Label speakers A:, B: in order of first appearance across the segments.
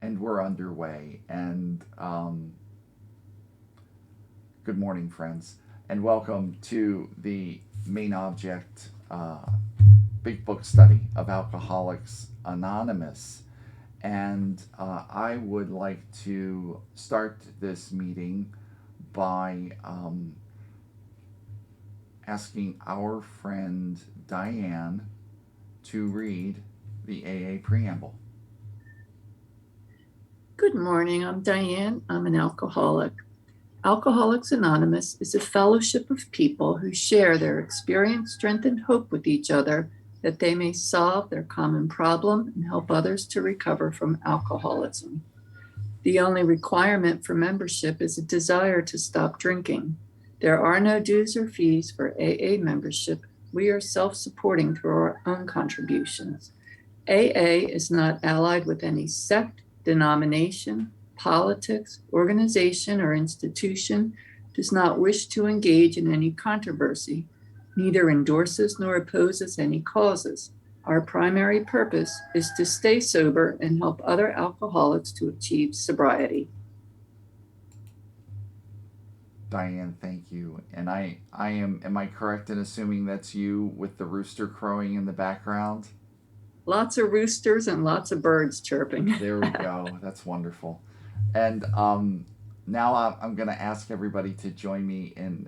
A: And we're underway. And good morning, friends, and welcome to the main object big book study of Alcoholics Anonymous. And I would like to start this meeting by asking our friend Diane to read the AA preamble.
B: Good morning. I'm Diane. I'm an alcoholic. Alcoholics Anonymous is a fellowship of people who share their experience, strength, and hope with each other that they may solve their common problem and help others to recover from alcoholism. The only requirement for membership is a desire to stop drinking. There are no dues or fees for AA membership. We are self-supporting through our own contributions. AA is not allied with any sect, denomination, politics, organization, or institution, does not wish to engage in any controversy, neither endorses nor opposes any causes. Our primary purpose is to stay sober and help other alcoholics to achieve sobriety.
A: Diane, thank you. And am I correct in assuming that's you with the rooster crowing in the background?
B: Lots of roosters and lots of birds chirping.
A: There we go. That's wonderful. And now I'm going to ask everybody to join me in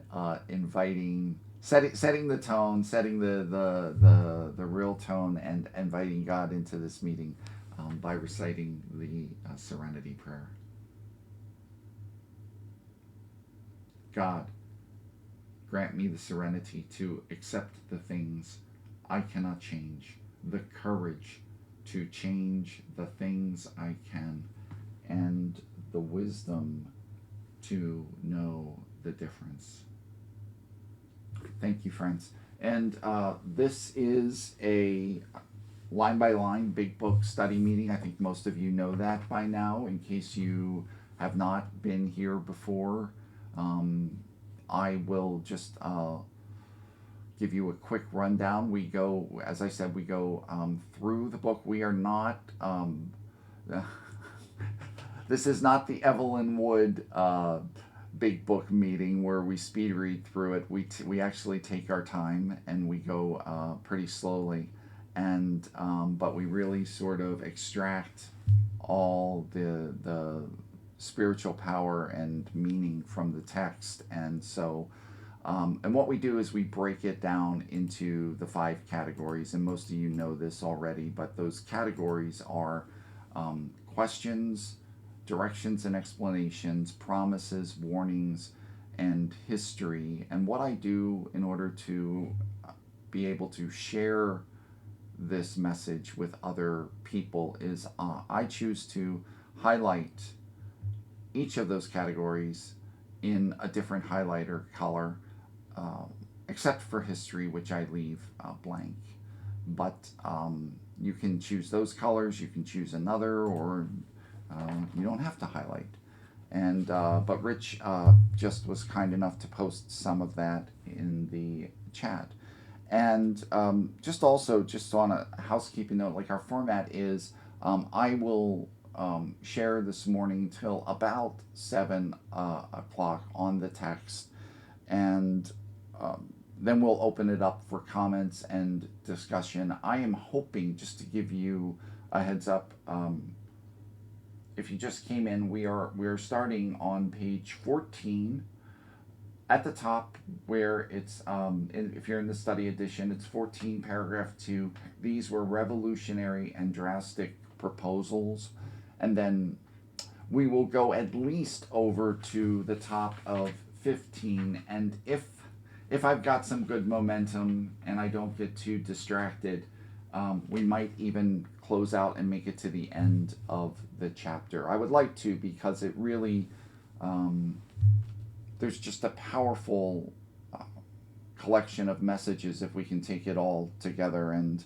A: setting the tone, setting the real tone, and inviting God into this meeting by reciting the Serenity Prayer. God, grant me the serenity to accept the things I cannot change, the courage to change the things I can, and the wisdom to know the difference. Thank you, friends. And this is a line by line big book study meeting. I think most of you know that by now. In case you have not been here before, I will just give you a quick rundown. We go, as I said, we go through the book. We are not. This is not the Evelyn Wood big book meeting where we speed read through it. We actually take our time and we go pretty slowly, and but we really sort of extract all the spiritual power and meaning from the text, and so. And what we do is we break it down into the 5 categories, and most of you know this already, but those categories are questions, directions and explanations, promises, warnings, and history. And what I do in order to be able to share this message with other people is I choose to highlight each of those categories in a different highlighter color, except for history, which I leave blank. But you can choose those colors, you can choose another, or you don't have to highlight. And but Rich just was kind enough to post some of that in the chat. And just also, just on a housekeeping note, like our format is, I will share this morning till about 7 o'clock on the text, and then we'll open it up for comments and discussion. I am hoping, just to give you a heads up, if you just came in, we're starting on page 14 at the top, where it's if you're in the study edition, it's 14 paragraph 2. These were revolutionary and drastic proposals, and then we will go at least over to the top of 15, and if I've got some good momentum and I don't get too distracted, we might even close out and make it to the end of the chapter. I would like to, because it really there's just a powerful collection of messages if we can take it all together. And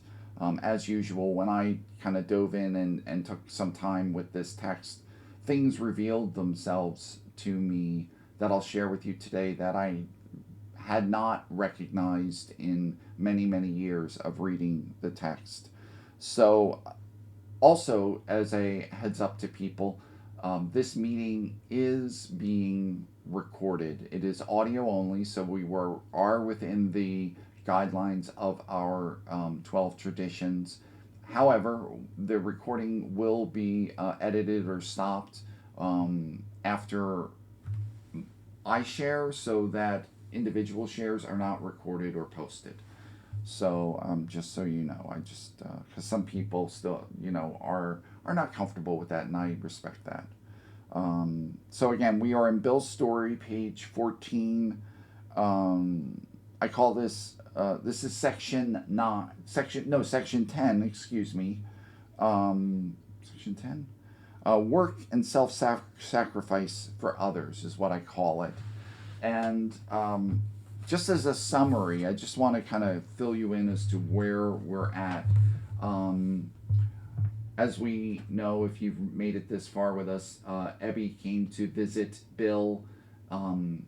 A: as usual, when I kind of dove in and took some time with this text, things revealed themselves to me that I'll share with you today that I had not recognized in many, many years of reading the text. So Also, as a heads up to people, this meeting is being recorded. It is audio only, so are within the guidelines of our 12 traditions. However, the recording will be edited or stopped after I share, so that individual shares are not recorded or posted. So just so you know, I just because some people still are not comfortable with that, and I respect that. So again, we are in Bill's story, page 14. I call this this is section 9, section 10. Excuse me, section 10. Work and self-sacrifice for others is what I call it. And just as a summary, I just want to kind of fill you in as to where we're at. Um, as we know, if you've made it this far with us, Ebby came to visit Bill. Um,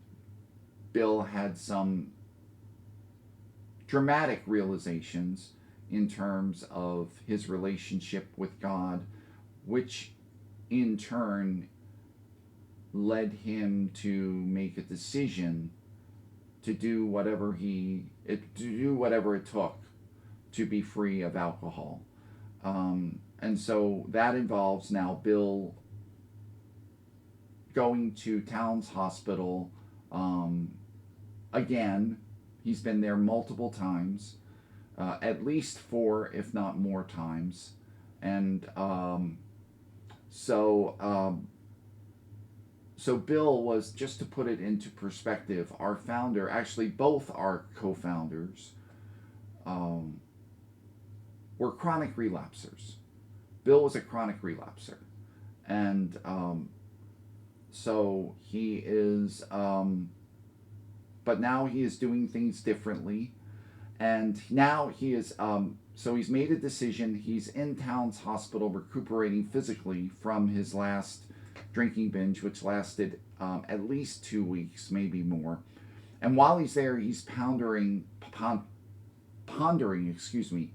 A: Bill had some dramatic realizations in terms of his relationship with God, which in turn led him to make a decision to do whatever it took to be free of alcohol. And so that involves now Bill going to Towns Hospital again. He's been there multiple times, at least 4, if not more times. And so Bill was, just to put it into perspective, our founder, actually both our co-founders, um, were chronic relapsers. Bill was a chronic relapser, and so he is, but now he is doing things differently, and now he is. So he's made a decision. He's in Towns Hospital recuperating physically from his last drinking binge, which lasted at least 2 weeks, maybe more. And while he's there, he's pondering, excuse me,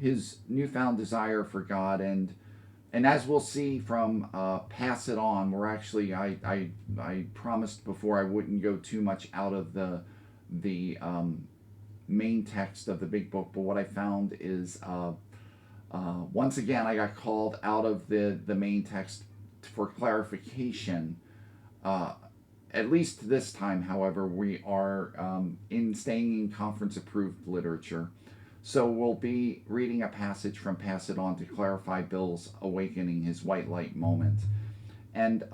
A: his newfound desire for God. And as we'll see from Pass It On, we're actually, I promised before I wouldn't go too much out of the main text of the big book, but what I found is once again I got called out of the main text for clarification. At least this time, however, we are in staying in conference approved literature. So we'll be reading a passage from Pass It On to clarify Bill's awakening, his white light moment. And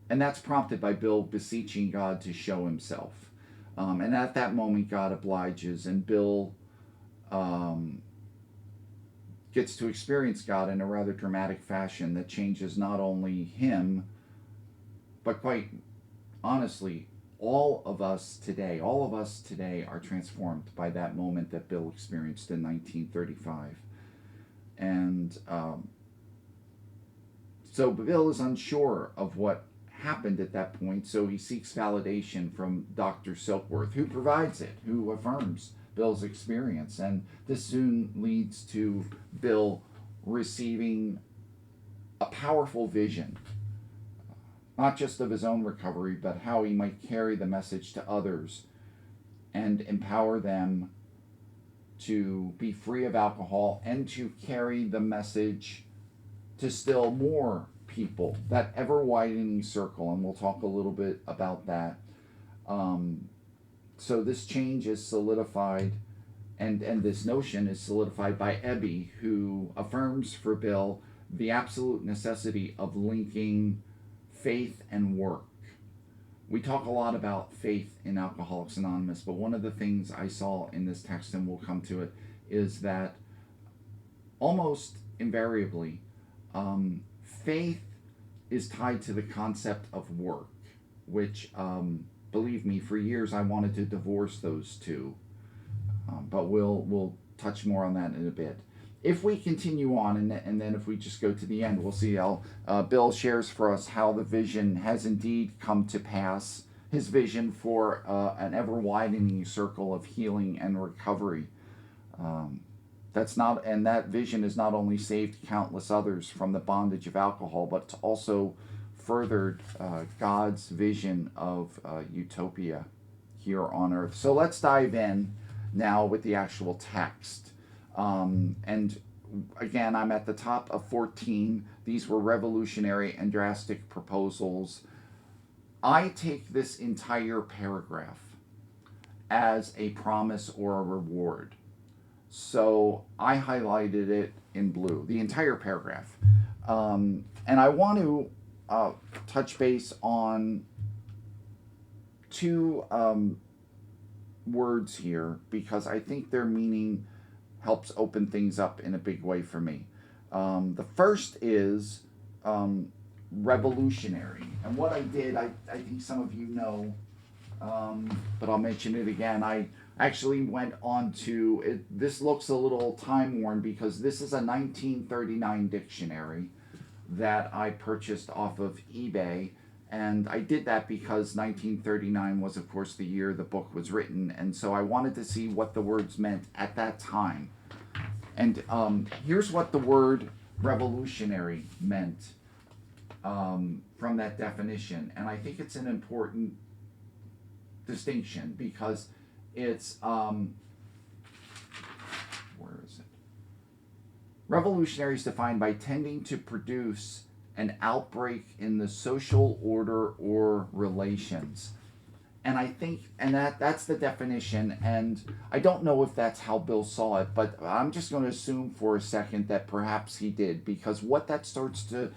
A: that's prompted by Bill beseeching God to show himself. And at that moment, God obliges, and Bill gets to experience God in a rather dramatic fashion that changes not only him, but quite honestly, all of us today are transformed by that moment that Bill experienced in 1935. And so Bill is unsure of what happened at that point, so he seeks validation from Dr. Silkworth, who provides it, who affirms Bill's experience. And this soon leads to Bill receiving a powerful vision, not just of his own recovery, but how he might carry the message to others and empower them to be free of alcohol and to carry the message to still more people, that ever widening circle. And we'll talk a little bit about that. So this change is solidified, and this notion is solidified by Ebby, who affirms for Bill the absolute necessity of linking faith and work. We talk a lot about faith in Alcoholics Anonymous, but one of the things I saw in this text, and we'll come to it, is that almost invariably, faith is tied to the concept of work, which, believe me, for years I wanted to divorce those two, but we'll touch more on that in a bit. If we continue on, and then if we just go to the end, we'll see how Bill shares for us how the vision has indeed come to pass, his vision for an ever-widening circle of healing and recovery. And that vision has not only saved countless others from the bondage of alcohol, but it's also furthered God's vision of utopia here on earth. So let's dive in now with the actual text. And again, I'm at the top of 14. These were revolutionary and drastic proposals. I take this entire paragraph as a promise or a reward. So I highlighted it in blue, the entire paragraph. And I want to touch base on two words here because I think their meaning helps open things up in a big way for me. The first is revolutionary. And what I did, I think some of you know, but I'll mention it again. I actually went on to it. This looks a little time worn because this is a 1939 dictionary that I purchased off of eBay. And I did that because 1939 was, of course, the year the book was written. And so I wanted to see what the words meant at that time. And here's what the word revolutionary meant from that definition. And I think it's an important distinction because it's where is it? Revolutionary is defined by tending to produce an outbreak in the social order or relations. And I think, and that's the definition. And I don't know if that's how Bill saw it, but I'm just going to assume for a second that perhaps he did, because what that starts to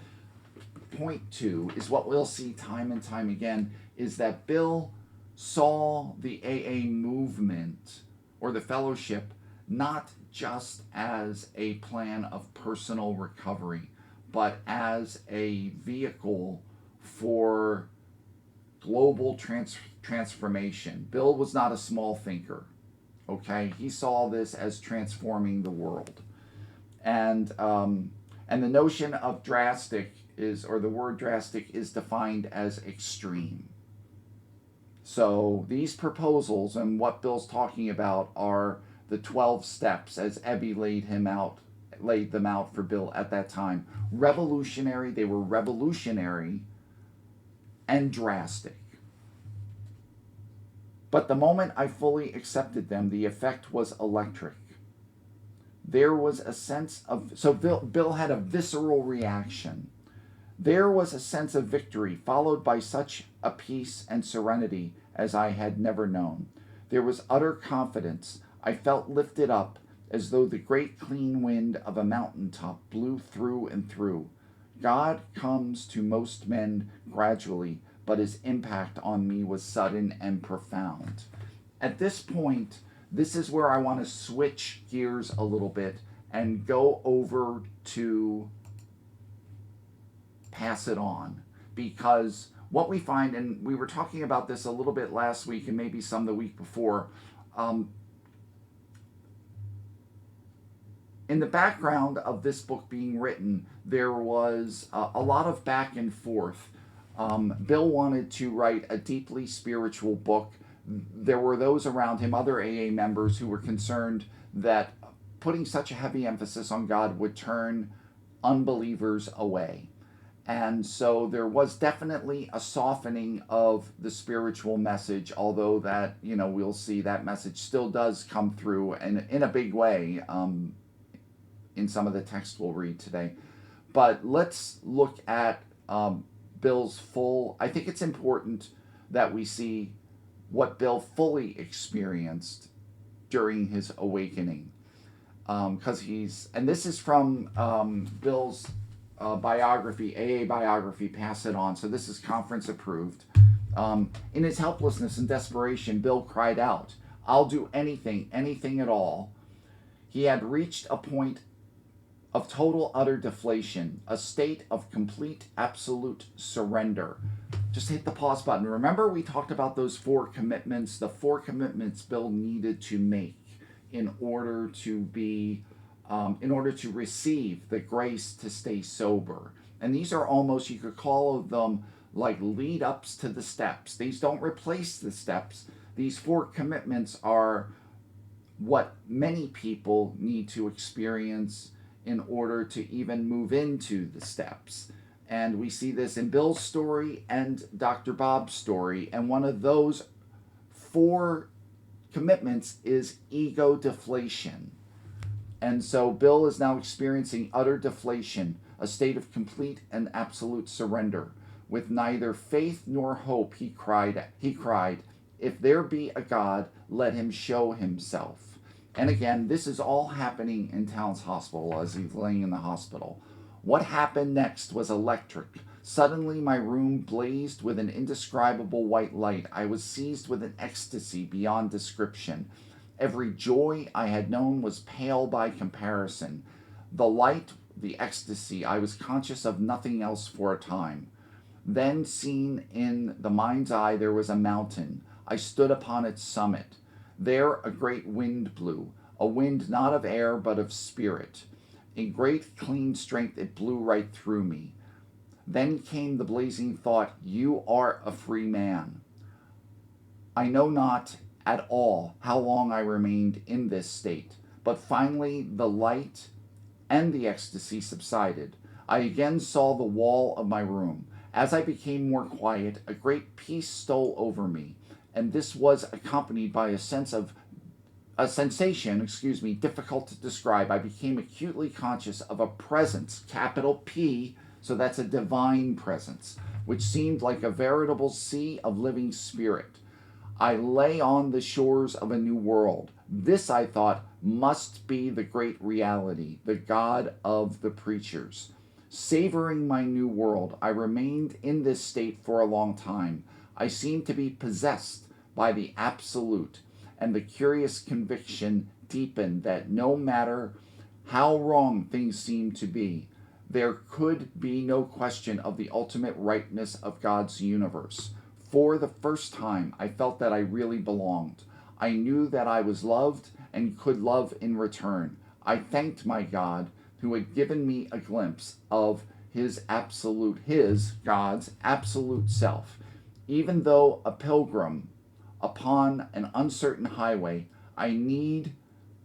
A: point to is what we'll see time and time again is that Bill saw the AA movement or the fellowship not just as a plan of personal recovery, but as a vehicle for global transformation. Bill was not a small thinker, okay? He saw this as transforming the world. And the notion of drastic is, or the word drastic is defined as extreme. So these proposals and what Bill's talking about are the 12 steps as Ebby laid them out for Bill at that time. Revolutionary, they were revolutionary and drastic. But the moment I fully accepted them, the effect was electric. There was a sense of, so Bill had a visceral reaction. There was a sense of victory, followed by such a peace and serenity as I had never known. There was utter confidence. I felt lifted up, as though the great clean wind of a mountaintop blew through and through. God comes to most men gradually, but his impact on me was sudden and profound. At this point, this is where I want to switch gears a little bit and go over to pass it on, because what we find, and we were talking about this a little bit last week and maybe some the week before, in the background of this book being written, there was a lot of back and forth. Bill wanted to write a deeply spiritual book. There were those around him, other AA members, who were concerned that putting such a heavy emphasis on God would turn unbelievers away. And so there was definitely a softening of the spiritual message, although that, we'll see that message still does come through and in a big way in some of the text we'll read today. But let's look at Bill's full, I think it's important that we see what Bill fully experienced during his awakening. Because and this is from Bill's biography, AA biography, Pass It On. So this is conference approved. In his helplessness and desperation, Bill cried out, "I'll do anything, anything at all." He had reached a point of total utter deflation, a state of complete absolute surrender. Just hit the pause button. Remember we talked about those 4 commitments, the 4 commitments Bill needed to make in order to receive the grace to stay sober. And these are almost, you could call them like lead ups to the steps. These don't replace the steps. These 4 commitments are what many people need to experience in order to even move into the steps. And we see this in Bill's story and Dr. Bob's story. And one of those four commitments is ego deflation. And so Bill is now experiencing utter deflation, a state of complete and absolute surrender. With neither faith nor hope, he cried, if there be a God, let him show himself. And again, this is all happening in Towns Hospital as he's laying in the hospital. What happened next was electric. Suddenly, my room blazed with an indescribable white light. I was seized with an ecstasy beyond description. Every joy I had known was pale by comparison. The light, the ecstasy, I was conscious of nothing else for a time. Then, seen in the mind's eye, there was a mountain. I stood upon its summit. There a great wind blew, a wind not of air but of spirit. In great clean strength it blew right through me. Then came the blazing thought, you are a free man. I know not at all how long I remained in this state, but finally the light and the ecstasy subsided. I again saw the wall of my room. As I became more quiet, a great peace stole over me, and this was accompanied by a sensation, difficult to describe. I became acutely conscious of a presence, capital P, so that's a divine presence, which seemed like a veritable sea of living spirit. I lay on the shores of a new world. This, I thought, must be the great reality, the God of the preachers. Savoring my new world, I remained in this state for a long time. I seemed to be possessed by the absolute, and the curious conviction deepened that no matter how wrong things seemed to be, there could be no question of the ultimate rightness of God's universe. For the first time, I felt that I really belonged. I knew that I was loved and could love in return. I thanked my God who had given me a glimpse of God's absolute self. Even though a pilgrim upon an uncertain highway, I need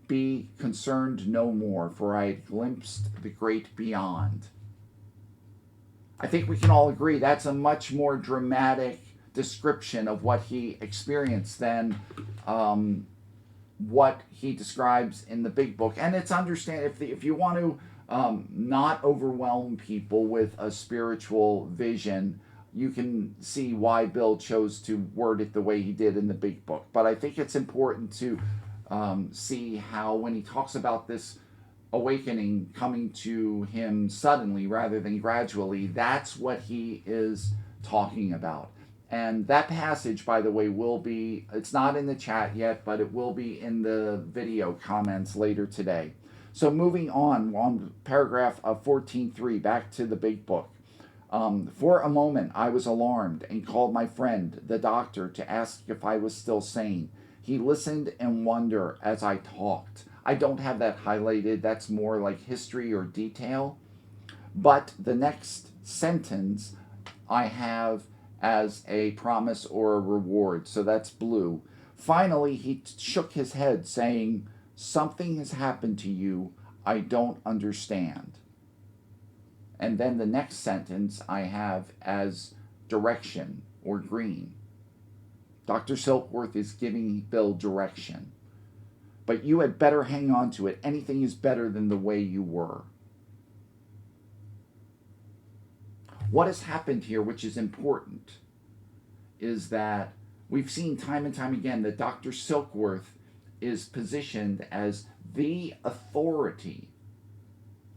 A: be concerned no more, for I had glimpsed the great beyond. I think we can all agree that's a much more dramatic description of what he experienced than what he describes in the big book. And it's if you want to not overwhelm people with a spiritual vision, you can see why Bill chose to word it the way he did in the big book. But I think it's important to see how when he talks about this awakening coming to him suddenly rather than gradually, that's what he is talking about. And that passage, by the way, it's not in the chat yet, but it will be in the video comments later today. So moving on paragraph 14.3, back to the big book. For a moment, I was alarmed and called my friend, the doctor, to ask if I was still sane. He listened in wonder as I talked. I don't have that highlighted. That's more like history or detail. But the next sentence I have as a promise or a reward. So that's blue. Finally, he shook his head, saying, something has happened to you I don't understand. And then the next sentence I have as direction or green. Dr. Silkworth is giving Bill direction. But you had better hang on to it. Anything is better than the way you were. What has happened here, which is important, is that we've seen time and time again that Dr. Silkworth is positioned as the authority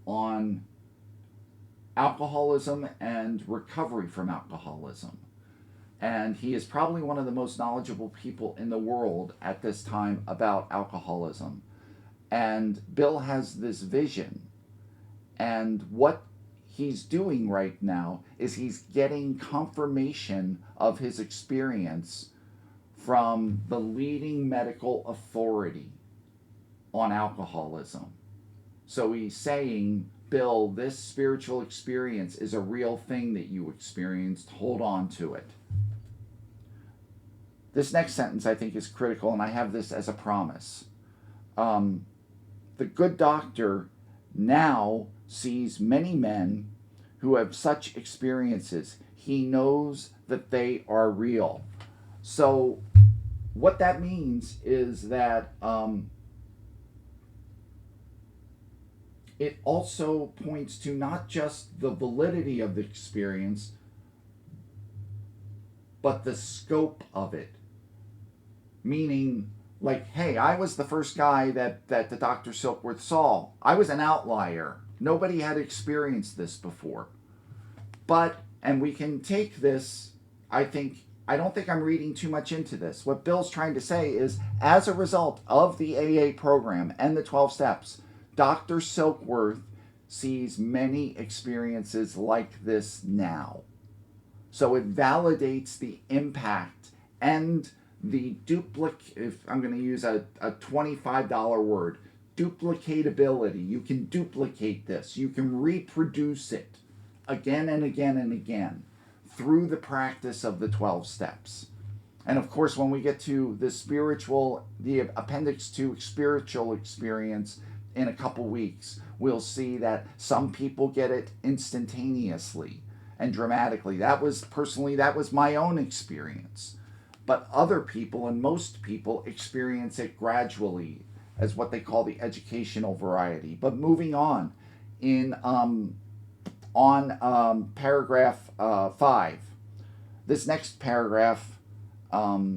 A: on alcoholism and recovery from alcoholism. And he is probably one of the most knowledgeable people in the world at this time about alcoholism. And Bill has this vision. And what he's doing right now is he's getting confirmation of his experience from the leading medical authority on alcoholism. So he's saying, Bill, this spiritual experience is a real thing that you experienced. Hold on to it. This next sentence I think is critical, and I have this as a promise. the good doctor now sees many men who have such experiences. He knows that they are real. So, what that means is that it also points to not just the validity of the experience, but the scope of it. Meaning, like, hey, I was the first guy that the Dr. Silkworth saw. I was an outlier. Nobody had experienced this before. But, and we can take this, I don't think I'm reading too much into this. What Bill's trying to say is, as a result of the AA program and the 12 steps, Dr. Silkworth sees many experiences like this now. So it validates the impact and the if I'm going to use a $25 word, duplicatability. You can duplicate this. You can reproduce it again and again and again through the practice of the 12 steps. And of course, when we get to the appendix to spiritual experience in a couple weeks, we'll see that some people get it instantaneously and dramatically. That was my own experience. But other people, and most people, experience it gradually as what they call the educational variety. But moving on, in paragraph 5, this next paragraph, I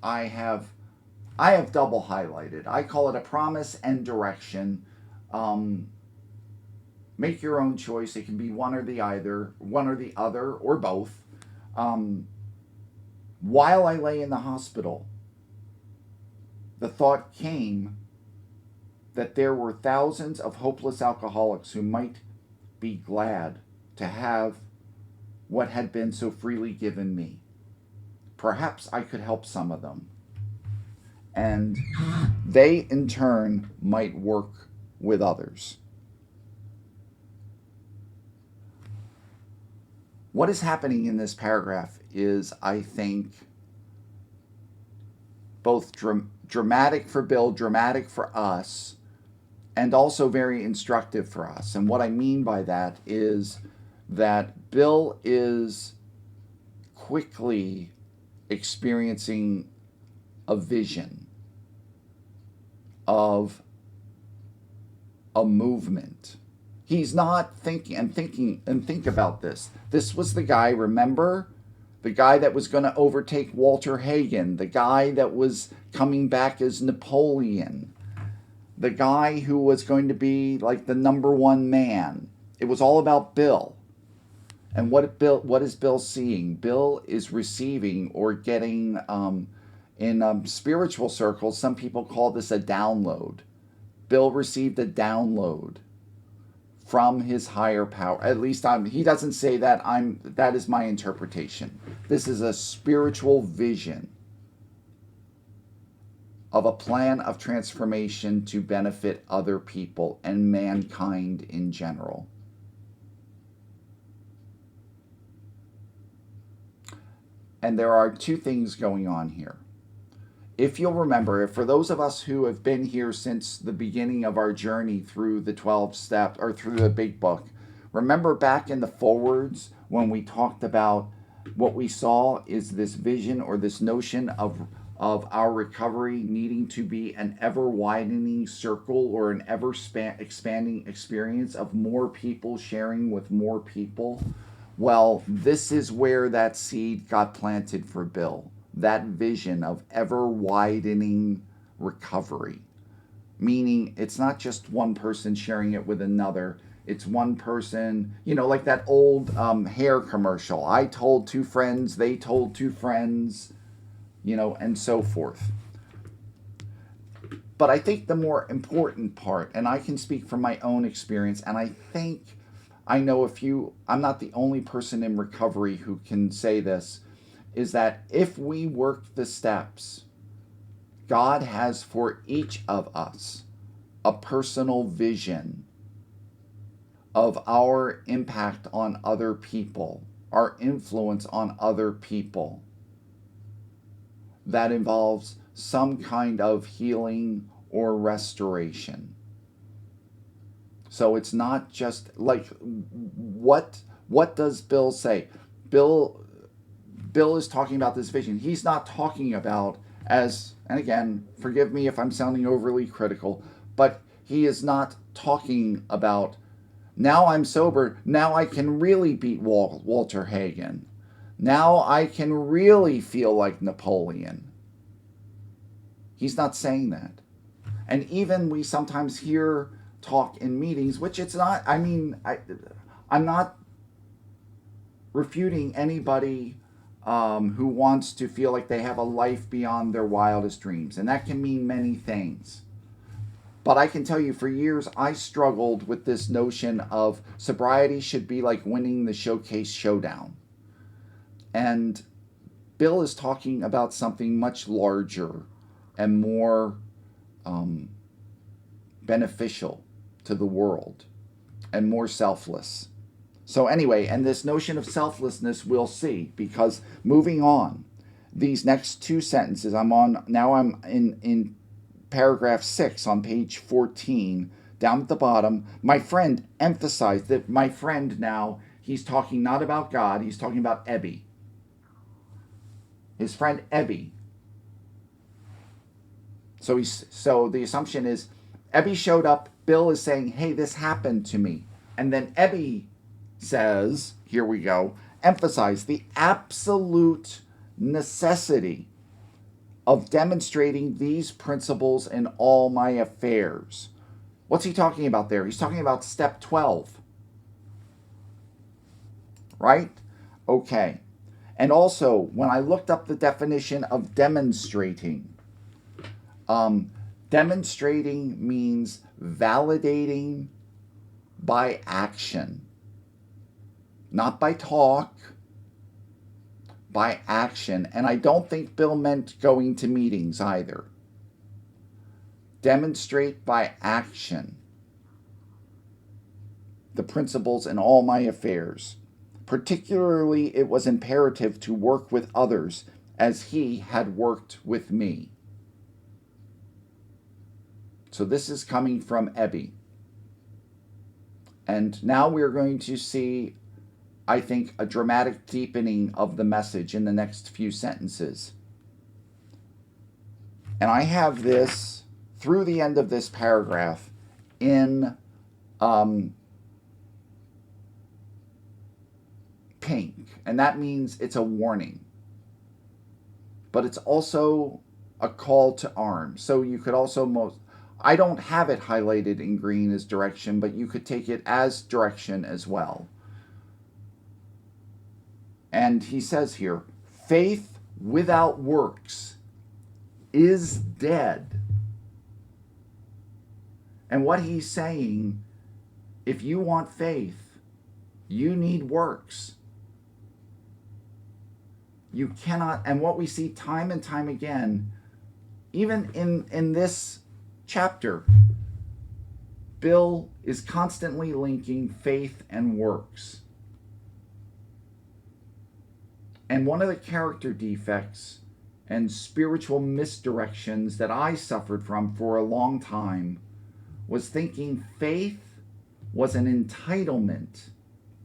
A: have double highlighted. I call it a promise and direction. Make your own choice. It can be one or the other, or both. While I lay in the hospital, the thought came that there were thousands of hopeless alcoholics who might be glad to have what had been so freely given me. Perhaps I could help some of them. And they, in turn, might work with others. What is happening in this paragraph is, I think, both dramatic for Bill, dramatic for us, and also very instructive for us. And what I mean by that is that Bill is quickly experiencing a vision of a movement. He's not think about this. This was the guy, remember? The guy that was going to overtake Walter Hagen, the guy that was coming back as Napoleon, the guy who was going to be like the number one man. It was all about Bill. And what is Bill seeing? Bill is receiving or getting, in spiritual circles, some people call this a download. Bill received a download from his higher power. At least he doesn't say that. That is my interpretation. This is a spiritual vision of a plan of transformation to benefit other people and mankind in general. And there are two things going on here. If you'll remember, for those of us who have been here since the beginning of our journey through the 12 steps, or through the big book, remember back in the forwards when we talked about what we saw is this vision or this notion of our recovery needing to be an ever-widening circle or an ever-expanding experience of more people sharing with more people. Well, this is where that seed got planted for Bill. That vision of ever-widening recovery. Meaning it's not just one person sharing it with another. It's one person, like that old hair commercial. I told two friends, they told two friends, and so forth. But I think the more important part, and I can speak from my own experience, and I think I know I'm not the only person in recovery who can say this, is that if we work the steps, God has for each of us a personal vision of our impact on other people, our influence on other people. That involves some kind of healing or restoration. So it's not just like what does Bill say? Bill Bill is talking about this vision. He's not talking about as, and again, forgive me if I'm sounding overly critical, but he is not talking about now I'm sober, now I can really beat Walter Hagen. Now I can really feel like Napoleon. He's not saying that. And even we sometimes hear talk in meetings, which it's not, I'm not refuting anybody who wants to feel like they have a life beyond their wildest dreams. And that can mean many things. But I can tell you, for years, I struggled with this notion of sobriety should be like winning the showcase showdown. And Bill is talking about something much larger and more beneficial to the world and more selfless. So anyway, and this notion of selflessness we'll see, because moving on, these next two sentences, I'm in paragraph 6 on page 14, down at the bottom. My friend emphasized that my friend now, he's talking not about God, he's talking about Ebby. His friend Ebby. So the assumption is Ebby showed up, Bill is saying, hey, this happened to me. And then Ebby says, here we go, emphasize the absolute necessity of demonstrating these principles in all my affairs. What's he talking about there? He's talking about step 12. Right? Okay. And also, when I looked up the definition of demonstrating, demonstrating means validating by action. Not by talk, by action. And I don't think Bill meant going to meetings either. Demonstrate by action the principles in all my affairs. Particularly, it was imperative to work with others as he had worked with me. So this is coming from Ebby. And now we're going to see, I think, a dramatic deepening of the message in the next few sentences. And I have this through the end of this paragraph in pink. And that means it's a warning. But it's also a call to arms. So you could also I don't have it highlighted in green as direction, but you could take it as direction as well. And he says here, faith without works is dead. And what he's saying, if you want faith, you need works. You cannot, and what we see time and time again, even in this chapter, Bill is constantly linking faith and works. And one of the character defects and spiritual misdirections that I suffered from for a long time was thinking faith was an entitlement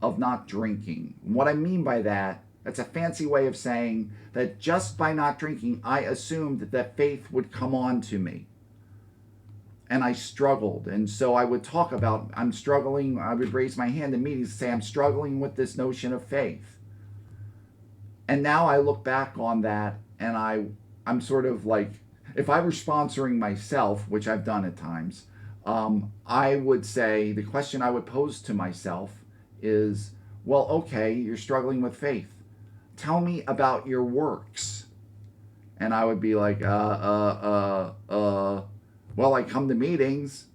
A: of not drinking. And what I mean by that, that's a fancy way of saying that just by not drinking, I assumed that faith would come on to me. And I struggled. And so I would talk about, I'm struggling. I would raise my hand in meetings and say, I'm struggling with this notion of faith. And now I look back on that and I'm sort of like, if I were sponsoring myself, which I've done at times, I would say, the question I would pose to myself is, well, okay, you're struggling with faith. Tell me about your works. And I would be like, well, I come to meetings.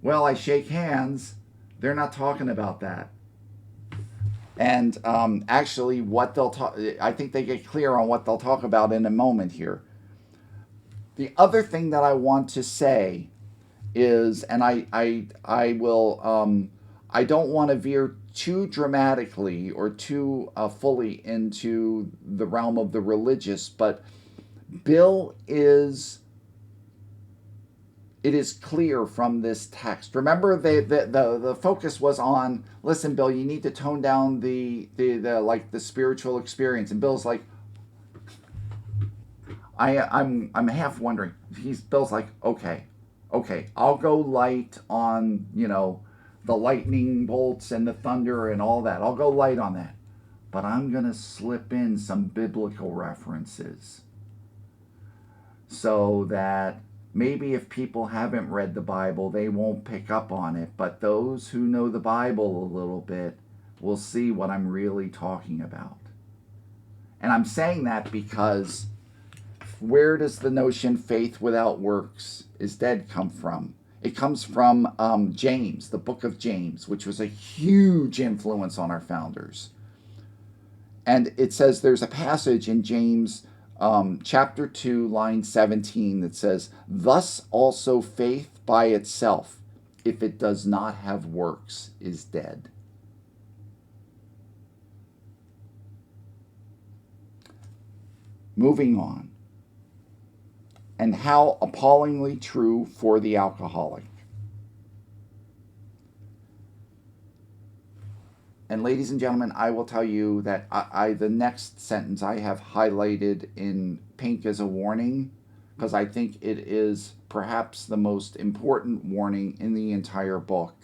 A: Well, I shake hands. They're not talking about that. And actually, what they'll talk, I think they get clear on what they'll talk about in a moment here. The other thing that I want to say is, and I will, I don't want to veer too dramatically or too fully into the realm of the religious, but Bill is it is clear from this text. Remember, the focus was on, listen, Bill, you need to tone down the spiritual experience. And Bill's like, I'm half wondering. Bill's like, okay, I'll go light on, the lightning bolts and the thunder and all that. I'll go light on that. But I'm going to slip in some biblical references so that maybe if people haven't read the Bible, they won't pick up on it. But those who know the Bible a little bit will see what I'm really talking about. And I'm saying that because where does the notion faith without works is dead come from? It comes from James, the book of James, which was a huge influence on our founders. And it says there's a passage in James chapter 2, line 17 that says, thus also faith by itself, if it does not have works, is dead. Moving on. And how appallingly true for the alcoholic. And ladies and gentlemen, I will tell you that the next sentence I have highlighted in pink as a warning, because I think it is perhaps the most important warning in the entire book.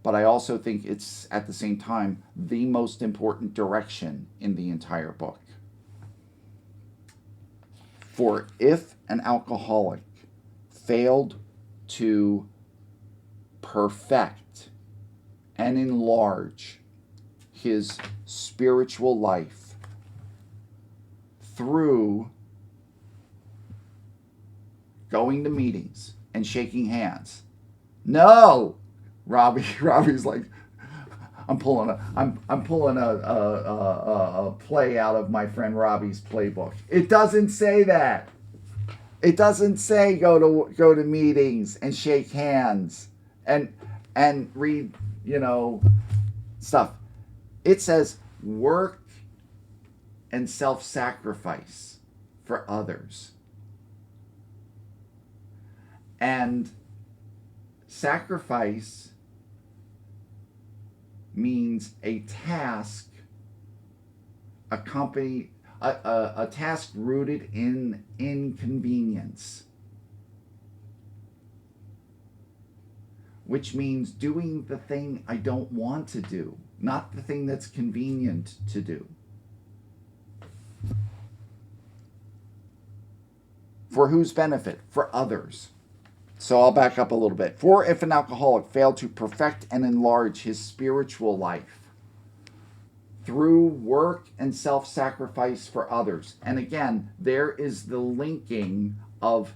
A: But I also think it's, at the same time, the most important direction in the entire book. For if an alcoholic failed to perfect and enlarge his spiritual life through going to meetings and shaking hands. No, Robbie's like, I'm pulling a play out of my friend Robbie's playbook. It doesn't say that. It doesn't say go to meetings and shake hands and read, stuff. It says work and self-sacrifice for others. And sacrifice means a task accompanied, a task rooted in inconvenience, which means doing the thing I don't want to do, not the thing that's convenient to do. For whose benefit? For others. So I'll back up a little bit. For if an alcoholic failed to perfect and enlarge his spiritual life through work and self-sacrifice for others. And again, there is the linking of,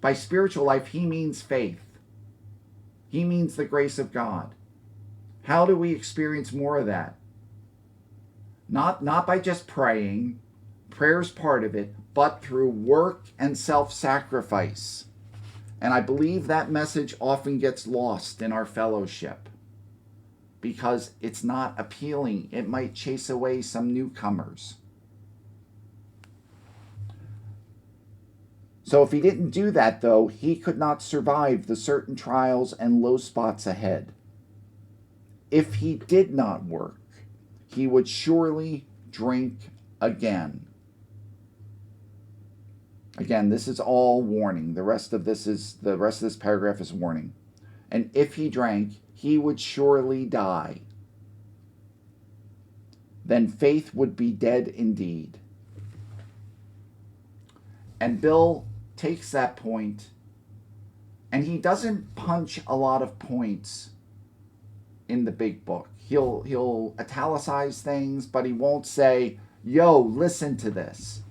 A: by spiritual life, he means faith. He means the grace of God. How do we experience more of that? Not by just praying, prayer's part of it, but through work and self-sacrifice. And I believe that message often gets lost in our fellowship because it's not appealing. It might chase away some newcomers. So if he didn't do that, though, he could not survive the certain trials and low spots ahead. If he did not work, he would surely drink again. Again, this is all warning. The rest of this paragraph is warning. And if he drank, he would surely die. Then faith would be dead indeed. And Bill takes that point, and he doesn't punch a lot of points in the big book. He'll italicize things, but he won't say, yo, listen to this.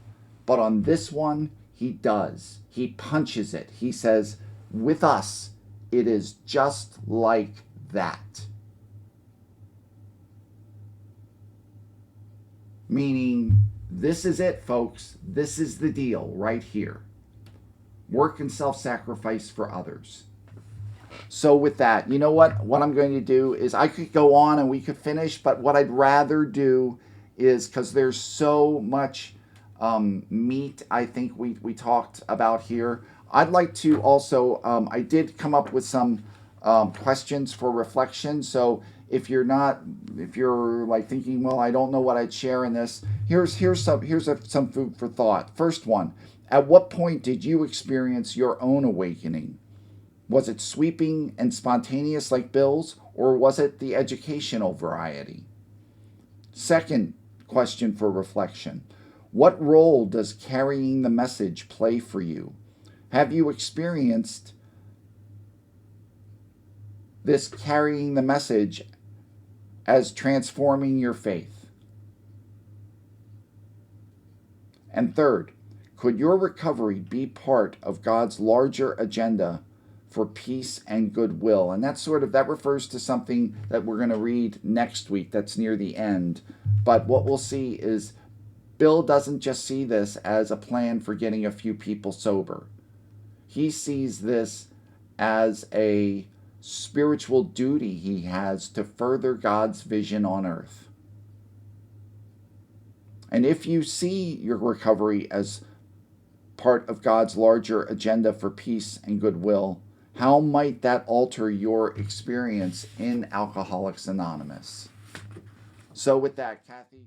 A: But on this one, he does. He punches it. He says, with us, it is just like that. Meaning, this is it, folks. This is the deal right here. Work and self-sacrifice for others. So with that, you know what? What I'm going to do is I could go on and we could finish, but what I'd rather do is, because there's so much meat I think we talked about here, I'd like to also, I did come up with some questions for reflection. So if you're like thinking, well, I don't know what I'd share in this, some food for thought. First one, at what point did you experience your own awakening? Was it sweeping and spontaneous like Bill's, or was it the educational variety? Second question for reflection, what role does carrying the message play for you? Have you experienced this carrying the message as transforming your faith? And third, could your recovery be part of God's larger agenda for peace and goodwill? And that refers to something that we're going to read next week that's near the end. But what we'll see is Bill doesn't just see this as a plan for getting a few people sober. He sees this as a spiritual duty he has to further God's vision on earth. And if you see your recovery as part of God's larger agenda for peace and goodwill, how might that alter your experience in Alcoholics Anonymous? So with that, Kathy,